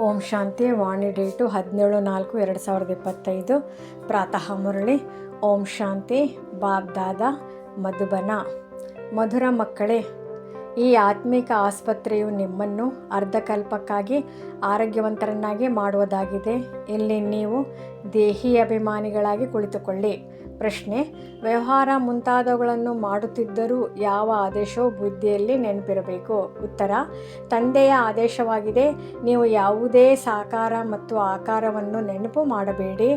ಓಂ ಶಾಂತಿ. ವಾಣಿ date 17/4/2025. ಪ್ರಾತಃ ಮುರಳಿ. ಓಂ ಶಾಂತಿ. Bob ದಾದಾ, ಮಧುಬನ. ಮಧುರ ಮಕ್ಕಳೇ, ಈ ಆತ್ಮಿಕ ಆಸ್ಪತ್ರೆಯು ನಿಮ್ಮನ್ನು ಅರ್ಧಕಲ್ಪಕ್ಕಾಗಿ ಆರೋಗ್ಯವಂತರನ್ನಾಗಿ ಮಾಡುವುದಾಗಿದೆ. ಇಲ್ಲಿ ನೀವು ದೇಹಿ ಅಭಿಮಾನಿಗಳಾಗಿ ಕುಳಿತುಕೊಳ್ಳಿ. ಪ್ರಶ್ನೆ: ವ್ಯವಹಾರ ಮುಂತಾದವುಗಳನ್ನು ಮಾಡುತ್ತಿದ್ದರೂ ಯಾವ ಆದೇಶವು ಬುದ್ಧಿಯಲ್ಲಿ ನೆನಪಿರಬೇಕು? ಉತ್ತರ: ತಂದೆಯ ಆದೇಶವಾಗಿದೆ. ನೀವು ಯಾವುದೇ ಸಾಕಾರ ಮತ್ತು ಆಕಾರವನ್ನು ನೆನಪು ಮಾಡಬೇಡಿ.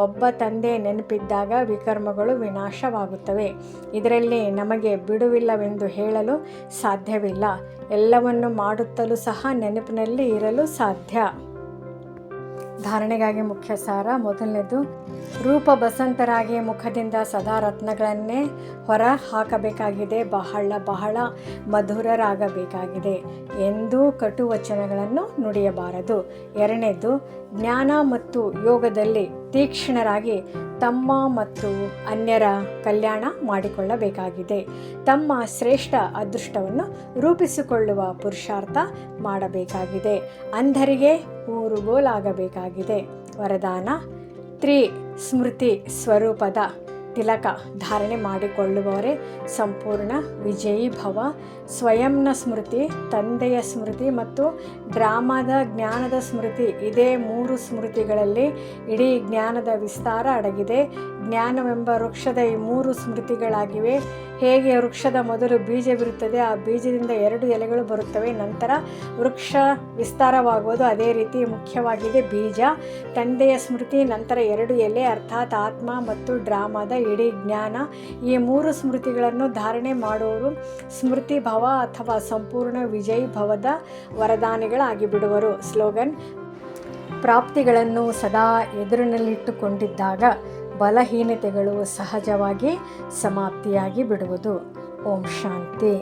ಒಬ್ಬ ತಂದೆ ನೆನಪಿದ್ದಾಗ ವಿಕರ್ಮಗಳು ವಿನಾಶವಾಗುತ್ತವೆ. ಇದರಲ್ಲಿ ನಮಗೆ ಬಿಡುವಿಲ್ಲವೆಂದು ಹೇಳಲು ಸಾಧ್ಯವಿಲ್ಲ. ಎಲ್ಲವನ್ನು ಮಾಡುತ್ತಲೂ ಸಹ ನೆನಪಿನಲ್ಲಿ ಇರಲು ಸಾಧ್ಯ. ಧಾರಣೆಗಾಗಿ ಮುಖ್ಯ ಸಾರ. ಮೊದಲನೇದು, ರೂಪ ಬಸಂತರಾಗಿ ಮುಖದಿಂದ ಸದಾ ರತ್ನಗಳನ್ನೇ ಹೊರ ಹಾಕಬೇಕಾಗಿದೆ. ಬಹಳ ಮಧುರರಾಗಬೇಕಾಗಿದೆ. ಎಂದೂ ಕಟು ವಚನಗಳನ್ನು ನುಡಿಯಬಾರದು. ಎರಡನೇದು, ಜ್ಞಾನ ಮತ್ತು ಯೋಗದಲ್ಲಿ ತೀಕ್ಷ್ಣರಾಗಿ ತಮ್ಮ ಮತ್ತು ಅನ್ಯರ ಕಲ್ಯಾಣ ಮಾಡಿಕೊಳ್ಳಬೇಕಾಗಿದೆ. ತಮ್ಮ ಶ್ರೇಷ್ಠ ಅದೃಷ್ಟವನ್ನು ರೂಪಿಸಿಕೊಳ್ಳುವ ಪುರುಷಾರ್ಥ ಮಾಡಬೇಕಾಗಿದೆ. ಅಂಧರಿಗೆ ಊರುಗೋಲಾಗಬೇಕಾಗಿದೆ. ವರದಾನ: ಸ್ಮೃತಿ ಸ್ವರೂಪದ ತಿಲಕ ಧಾರಣೆ ಮಾಡಿಕೊಳ್ಳುವವರೇ ಸಂಪೂರ್ಣ ವಿಜಯೀ ಭವ. ಸ್ವಯಂನ ಸ್ಮೃತಿ, ತಂದೆಯ ಸ್ಮೃತಿ ಮತ್ತು ಡ್ರಾಮಾದ ಜ್ಞಾನದ ಸ್ಮೃತಿ, ಇದೇ 3 ಸ್ಮೃತಿಗಳಲ್ಲಿ ಇಡೀ ಜ್ಞಾನದ ವಿಸ್ತಾರ ಅಡಗಿದೆ. ಜ್ಞಾನವೆಂಬ ವೃಕ್ಷದ ಈ 3 ಸ್ಮೃತಿಗಳಾಗಿವೆ. ಹೇಗೆ ವೃಕ್ಷದ ಮೊದಲು ಬೀಜವಿರುತ್ತದೆ, ಆ ಬೀಜದಿಂದ 2 ಎಲೆಗಳು ಬರುತ್ತವೆ, ನಂತರ ವೃಕ್ಷ ವಿಸ್ತಾರವಾಗುವುದು. ಅದೇ ರೀತಿ ಮುಖ್ಯವಾಗಿದೆ ಬೀಜ, ತಂದೆಯ ಸ್ಮೃತಿ, ನಂತರ 2 ಎಲೆ, ಅರ್ಥಾತ್ ಆತ್ಮ ಮತ್ತು ಡ್ರಾಮಾದ ಇಡೀ ಜ್ಞಾನ. ಈ 3 ಸ್ಮೃತಿಗಳನ್ನು ಧಾರಣೆ ಮಾಡುವವರು ಸ್ಮೃತಿ ಭವ ಅಥವಾ ಸಂಪೂರ್ಣ ವಿಜಯೀ ಭವದ ವರದಾನಿಗಳಾಗಿ ಬಿಡುವರು. ಸ್ಲೋಗನ್: ಪ್ರಾಪ್ತಿಗಳನ್ನು ಸದಾ ಎದುರಿನಲ್ಲಿಟ್ಟುಕೊಂಡಿದ್ದಾಗ ಬಲಹೀನತೆಗಳು ಸಹಜವಾಗಿ ಸಮಾಪ್ತಿಯಾಗಿ ಬಿಡುವುದು. ಓಂ ಶಾಂತಿ.